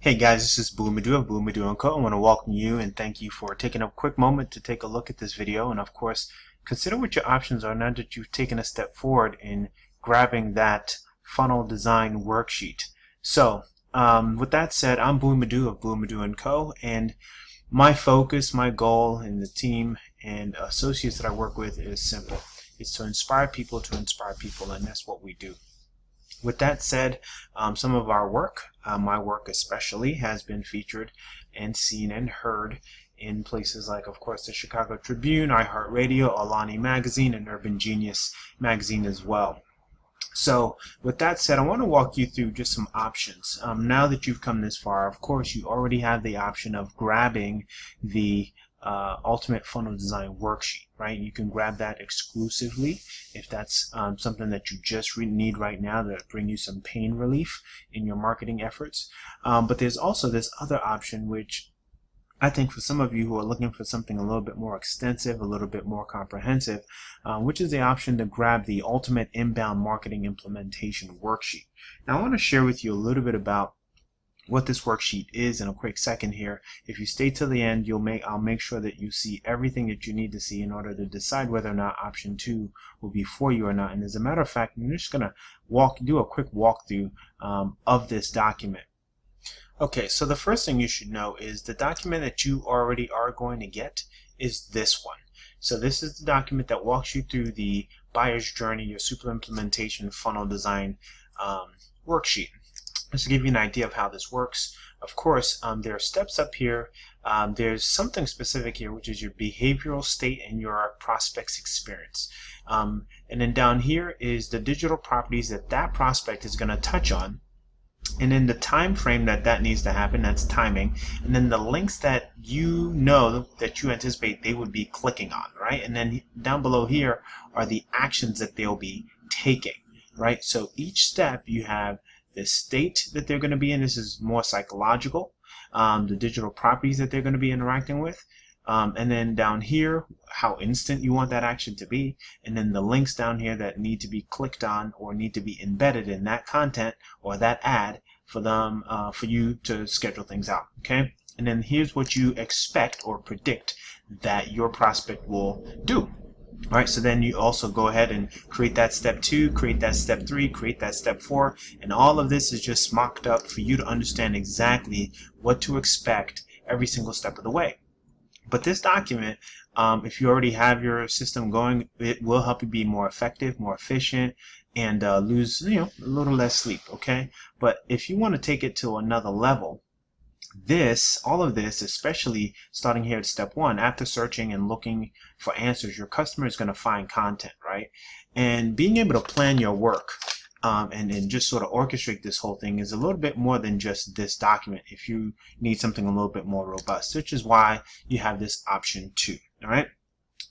Hey guys, this is NeW of NeW & Co. I want to welcome you and thank you for taking a quick moment to take a look at this video, and of course consider what your options are now that you've taken a step forward in grabbing that funnel design worksheet. So with that said, I'm NeW of NeW & Co. and my focus, my goal, and the team and associates that I work with is simple. It's to inspire people, and that's what we do. With that said, some of our work, my work especially, has been featured and seen and heard in places like, of course, the Chicago Tribune, iHeartRadio, Alani Magazine, and Urban Genius Magazine as well. So with that said, I want to walk you through just some options. Now that you've come this far, of course, you already have the option of grabbing the Ultimate Funnel Design Worksheet, right? You can grab that exclusively if that's something that you just need right now to bring you some pain relief in your marketing efforts. But there's also this other option, which I think for some of you who are looking for something a little bit more extensive, a little bit more comprehensive, which is the option to grab the Ultimate Inbound Marketing Implementation Worksheet. Now I want to share with you a little bit about what this worksheet is in a quick second here. If you stay till the end, I'll make sure that you see everything that you need to see in order to decide whether or not option 2 will be for you or not. And as a matter of fact, I'm just going to do a quick walkthrough of this document. Okay, so the first thing you should know is the document that you already are going to get is this one. So this is the document that walks you through the buyer's journey, your super implementation funnel design worksheet. Just to give you an idea of how this works, of course, there are steps up here. There's something specific here, which is your behavioral state and your prospect's experience. And then down here is the digital properties that that prospect is going to touch on. And then the time frame that needs to happen, that's timing. And then the links that you know that you anticipate they would be clicking on, right? And then down below here are the actions that they'll be taking, right? So each step you have the state that they're going to be in. This is more psychological. The digital properties that they're going to be interacting with. And then down here, how instant you want that action to be. And then the links down here that need to be clicked on or need to be embedded in that content or that ad for them, for you to schedule things out. Okay. And then here's what you expect or predict that your prospect will do. All right, so then you also go ahead and create that step 2, create that step 3, create that step 4, and all of this is just mocked up for you to understand exactly what to expect every single step of the way. But this document, if you already have your system going, it will help you be more effective, more efficient, and lose a little less sleep. Okay, but if you want to take it to another level, all of this, especially starting here at step 1, after searching and looking for answers, your customer is going to find content, right? And being able to plan your work and just sort of orchestrate this whole thing is a little bit more than just this document if you need something a little bit more robust, which is why you have this option 2. All right,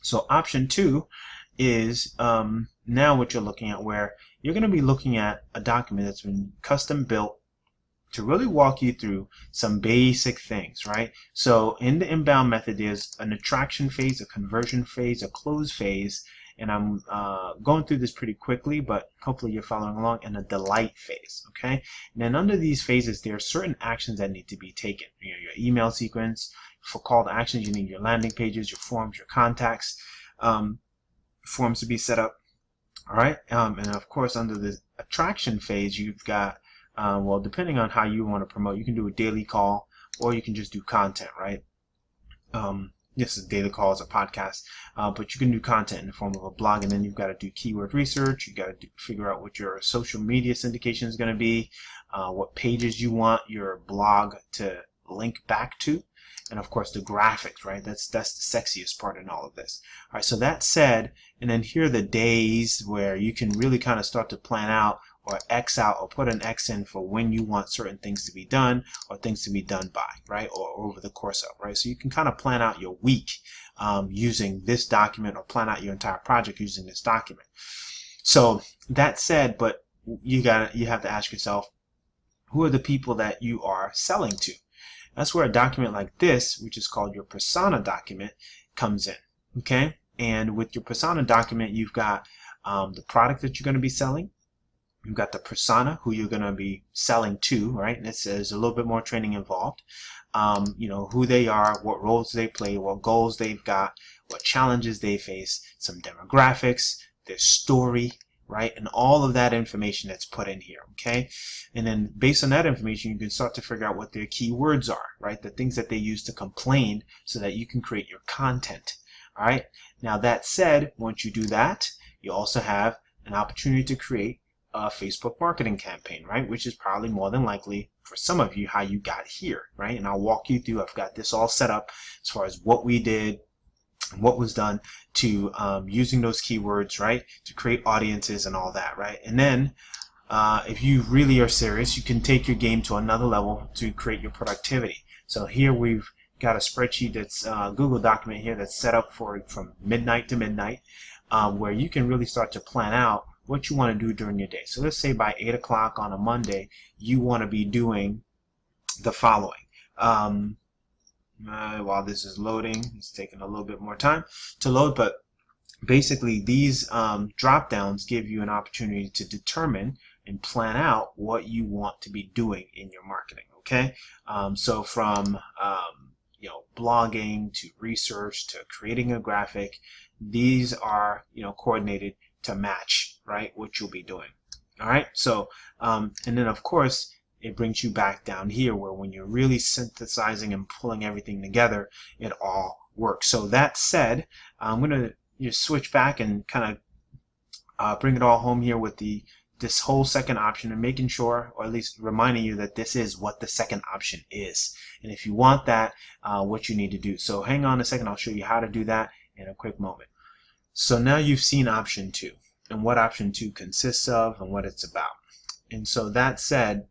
so option 2 is now what you're looking at, where you're going to be looking at a document that's been custom built to really walk you through some basic things, right? So in the inbound method, there's an attraction phase, a conversion phase, a close phase, and I'm going through this pretty quickly, but hopefully you're following along, and a delight phase, okay? And then under these phases, there are certain actions that need to be taken. Your email sequence, for call to actions, you need your landing pages, your forms, your contacts, forms to be set up, all right? And of course, under the attraction phase, you've got well, depending on how you want to promote, you can do a daily call or you can just do content, right? This is daily call as a podcast, but you can do content in the form of a blog, and then you've got to do keyword research. You got to figure out what your social media syndication is going to be, what pages you want your blog to link back to, and of course the graphics, right? That's the sexiest part in all of this. All right, so that said, and then here are the days where you can really kind of start to plan out or X out or put an X in for when you want certain things to be done or things to be done by, right? Or over the course of, right? So you can kind of plan out your week using this document, or plan out your entire project using this document. So that said, but you have to ask yourself, who are the people that you are selling to? That's where a document like this, which is called your persona document, comes in, okay? And with your persona document, you've got the product that you're going to be selling. You've got the persona, who you're going to be selling to, right? And it says a little bit more training involved. You know, who they are, what roles they play, what goals they've got, what challenges they face, some demographics, their story, right? And all of that information that's put in here, okay? And then based on that information, you can start to figure out what their keywords are, right? The things that they use to complain so that you can create your content, all right? Now that said, once you do that, you also have an opportunity to create a Facebook marketing campaign, right? Which is probably more than likely for some of you how you got here, right? And I'll walk you through. I've got this all set up as far as what we did and what was done to using those keywords, right? To create audiences and all that, right? And then if you really are serious, you can take your game to another level to create your productivity. So here we've got a spreadsheet that's a Google document here that's set up for from midnight to midnight, where you can really start to plan out what you want to do during your day. So let's say by 8 o'clock on a Monday, you want to be doing the following. While this is loading, it's taking a little bit more time to load, but basically these drop downs give you an opportunity to determine and plan out what you want to be doing in your marketing, okay? So from you know, blogging to research to creating a graphic, these are, you know, coordinated to match, right, what you'll be doing. All right, so and then of course it brings you back down here where when you're really synthesizing and pulling everything together, it all works. So that said, I'm gonna just switch back and kind of bring it all home here with this whole second option, and making sure, or at least reminding you that this is what the second option is. And if you want that, what you need to do. So hang on a second, I'll show you how to do that in a quick moment. So now you've seen option 2 and what option 2 consists of and what it's about. And so that said,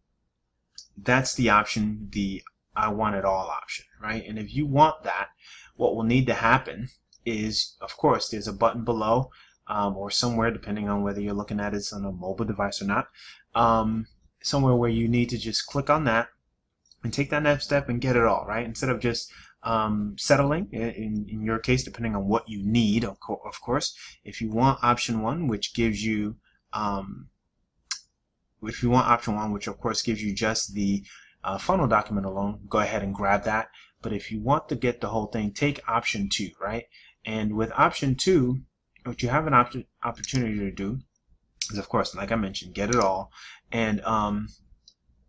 that's the option, the I want it all option, right? And if you want that, what will need to happen is, of course, there's a button below or somewhere, depending on whether you're looking at it on a mobile device or not, somewhere where you need to just click on that and take that next step and get it all, right? Instead of just settling, in your case, depending on what you need, of course. If you want option 1, which gives you, if you want option 1, which of course gives you just the funnel document alone, go ahead and grab that. But if you want to get the whole thing, take option 2, right? And with option 2, what you have an opportunity to do is, of course, like I mentioned, get it all. And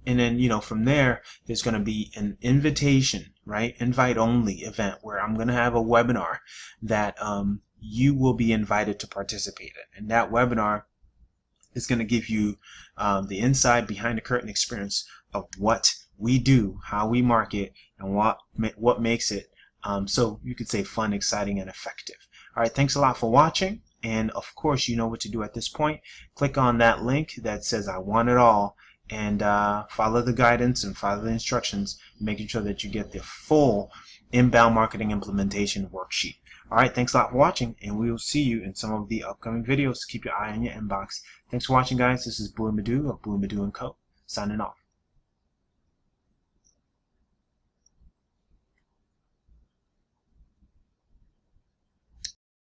then, you know, from there, there's going to be an invitation, right? Invite only event where I'm going to have a webinar that you will be invited to participate in. And that webinar is going to give you the inside, behind the curtain experience of what we do, how we market, and what makes it so you could say fun, exciting, and effective. All right, thanks a lot for watching. And of course, you know what to do at this point. Click on that link that says I want it all, and follow the guidance and follow the instructions, making sure that you get the full inbound marketing implementation worksheet. All right, thanks a lot for watching, and we will see you in some of the upcoming videos. Keep your eye on your inbox. Thanks for watching, guys. This is Blue Madu of Blue Madu & Co. signing off.